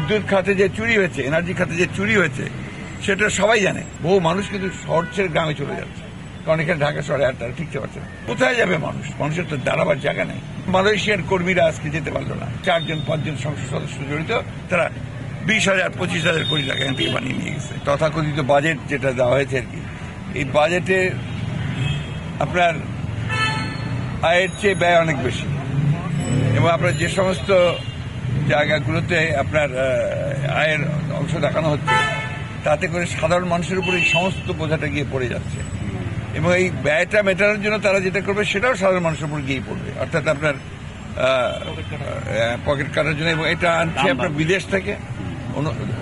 বিদ্যুৎ খাতে যে চুরি হয়েছে, এনার্জি খাতে যে চুরি হয়েছে, সেটা সবাই জানে। বহু মানুষ কিন্তু শহর ছেড়ে গ্রামে চলে যাচ্ছে, কারণ এখানে ঢাকা শহরে আর তারা ঠিকতে পারছে না। কোথায় যাবে মানুষ? মানুষের তো দাঁড়াবার জায়গা নেই। মালয়েশিয়ার কর্মীরা আজকে যেতে পারলো না। 4-5 সংসদ সদস্য জড়িত, তারা 20,000-25,000 কোটি টাকা এখান থেকে বানিয়ে নিয়ে গেছে। তথাকথিত বাজেট যেটা দেওয়া হয়েছে আর কি, এই বাজেটে আপনার আয়ের চেয়ে ব্যয় অনেক বেশি, এবং আপনার যে সমস্ত জায়গাগুলোতে আপনার আয়ের অংশ দেখানো হচ্ছে, তাতে করে সাধারণ মানুষের উপরে এই সমস্ত বোঝাটা গিয়ে পড়ে যাচ্ছে। এবং এই ব্যয়টা মেটানোর জন্য তারা যেটা করবে, সেটাও সাধারণ মানুষের উপর গিয়ে পড়বে, অর্থাৎ আপনার পকেট কাটার জন্য। এবং এটা আনছে আপনার বিদেশ থেকে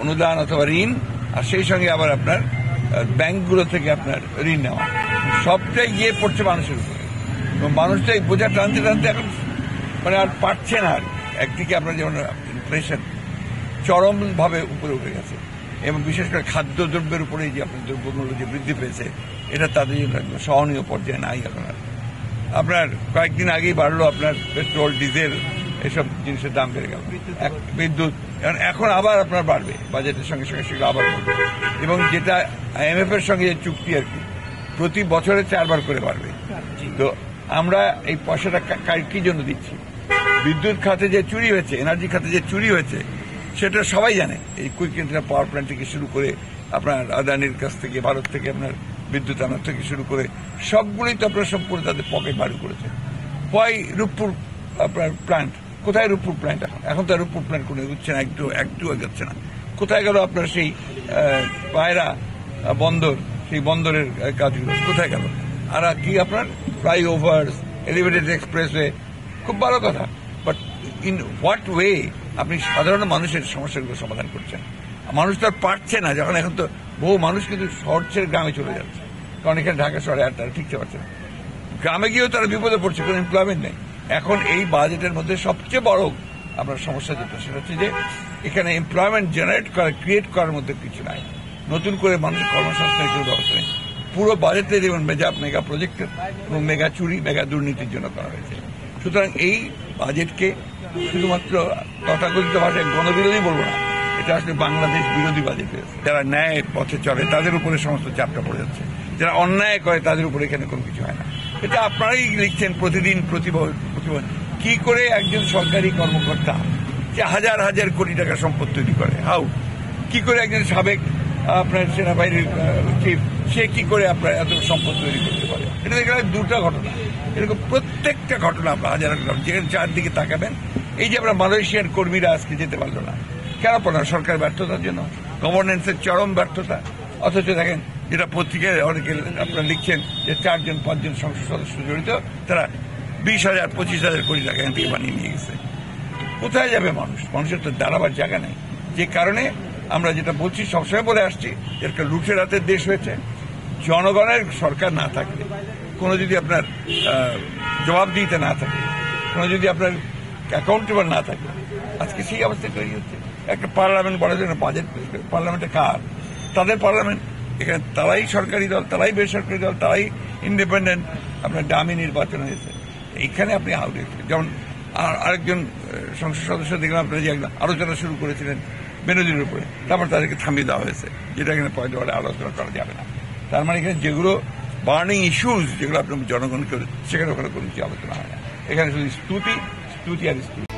অনুদান অথবা ঋণ, আর সেই সঙ্গে আবার আপনার ব্যাংকগুলো থেকে আপনার ঋণ নেওয়া, সবটাই গিয়ে পড়ছে মানুষের উপরে। এবং মানুষটা এই বোঝা টানতে টানতে এখন মানে আর পারছে না। আর একদিকে আপনার যেমন ইনফ্লেশন চরমভাবে উপরে উঠে গেছে, এবং বিশেষ করে খাদ্যদ্রব্যের উপরে যে আপনার দ্রব্যমূল্য যে বৃদ্ধি পেয়েছে, এটা তাদের জন্য একদম সহনীয় পর্যায়ে নাই এখন। আপনার কয়েকদিন আগেই বাড়লো আপনার পেট্রোল, ডিজেল, এসব জিনিসের দাম বেড়ে গেল। বিদ্যুৎ এখন আবার আপনার বাড়বে, বাজেটের সঙ্গে সঙ্গে সেগুলো আবার বাড়বে। এবং যেটা IMF এর সঙ্গে যে চুক্তি আর কি, প্রতি বছরে 4 বার করে বাড়বে। তো আমরা এই পয়সাটা কি জন্য দিচ্ছি? বিদ্যুৎ খাতে যে চুরি হয়েছে, এনার্জি খাতে যে চুরি হয়েছে, সেটা সবাই জানে। এই কুইক ইন্টার পাওয়ার প্ল্যান্ট থেকে শুরু করে আপনার আদানির কাছ থেকে, ভারত থেকে আপনার বিদ্যুৎ আনার থেকে শুরু করে সবগুলোই তো আপনার সব করে তাদের পকেট বাড়ি করেছে। হয় রূপপুর আপনার প্ল্যান্ট, কোথায় রূপপুর প্ল্যান্ট? এখন তো রূপপুর প্ল্যান্ট কোনো এগোচ্ছে না, একটু এগোচ্ছে না। কোথায় গেল আপনার সেই পায়রা বন্দর, সেই বন্দরের কাজগুলো কোথায় গেল? আর কি আপনার ফ্লাইওভার, এলিভেটেড এক্সপ্রেসওয়ে, খুব ভালো কথা, বাট ইন হোয়াট ওয়ে আপনি সাধারণ মানুষের সমস্যাগুলো সমাধান করছেন? মানুষ তো আর পারছে না, যখন এখন তো বহু মানুষ কিন্তু শহর ছেড়ে গ্রামে চলে যাচ্ছে, কারণ এখানে ঢাকা শহরে আর তারা ঠিকতে পারছে না। গ্রামে গিয়েও তারা বিপদে পড়ছে, কোনো এমপ্লয়মেন্ট নেই। এখন এই বাজেটের মধ্যে সবচেয়ে বড় আপনার সমস্যা যেটা, সেটা হচ্ছে যে এখানে এমপ্লয়মেন্ট জেনারেট করা, ক্রিয়েট করার মধ্যে কিছু নাই। নতুন করে মানুষের কর্মসংস্থানের কোনো ব্যবস্থা নেই। পুরো বাজেটে দেখবেন মেগা প্রজেক্টের এবং মেগা চুরি, মেগা দুর্নীতির জন্য করা হয়েছে। সুতরাং এই বাজেটকে শুধুমাত্র তথাকথিত ভাষায় গণবিরোধী বলবো না, এটা আসলে বাংলাদেশ বিরোধী বাজেট হয়েছে। যারা ন্যায় পথে চলে তাদের উপরে সমস্ত চাপটা পড়ে যাচ্ছে, যারা অন্যায় করে তাদের উপরে এখানে কোনো কিছু হয় না। এটা আপনারাই লিখছেন প্রতিদিন, প্রতিদিন কি করে একজন সরকারি কর্মকর্তা যে হাজার হাজার কোটি টাকা সম্পদ তৈরি করে, কি করে একজন সাবেক আপনার সেনাবাহিনীর চিফ, সে কি করে আপনার এত সম্পদ তৈরি করতে পারে? এটা দেখলাম দুটা ঘটনা, এরকম প্রত্যেকটা ঘটনা আপনার হাজার হাজার, যেখানে চারদিকে তাকাবেন। এই যে আমরা মালয়েশিয়ার কর্মীরা আজকে যেতে পারলো না, কেন পারল না? সরকার ব্যর্থতার জন্য, গভর্নেন্সের চরম ব্যর্থতা। অথচ দেখেন, যেটা পত্রিকায় অনেকে আপনারা লিখছেন যে 4-5 সংসদ সদস্য জড়িত, তারা 20,000-25,000 কোটি টাকা এখান থেকে বানিয়ে নিয়ে গেছে। কোথায় যাবে মানুষ? মানুষের তো দাঁড়াবার জায়গা নেই। যে কারণে আমরা যেটা বলছি, সবসময় বলে আসছি, একটা লুটের রাতের দেশ হয়েছে। জনগণের সরকার না থাকলে, কোনো যদি আপনার জবাবদিহিতা না থাকে, কোনো যদি আপনার অ্যাকাউন্টেবল না থাকে, আজকে সেই অবস্থা তৈরি হচ্ছে। একটা পার্লামেন্ট বলার জন্য বাজেট, পার্লামেন্টে কার? তাদের পার্লামেন্ট। এখানে তারাই সরকারি দল, তারাই বেসরকারি দল, তারাই ইন্ডিপেন্ডেন্ট। আপনার দামি নির্বাচন হয়েছে। এইখানে আপনি যেমন আরেকজন সংসদ সদস্য দেখলাম আপনারা যে একদম আলোচনা শুরু করেছিলেন বিরোধীর উপরে, তারপর তাদেরকে থামিয়ে দেওয়া হয়েছে, যেটা এখানে পয়েন্ট ওয়ার্ডে আলোচনা করা যাবে না। তার মানে এখানে যেগুলো বার্নিং ইস্যুজ, যেগুলো আপনার জনগণকে, সেখানে ওখানে কোনো কিছু আলোচনা হয় না। এখানে শুধু স্তুতি আর স্তুতি।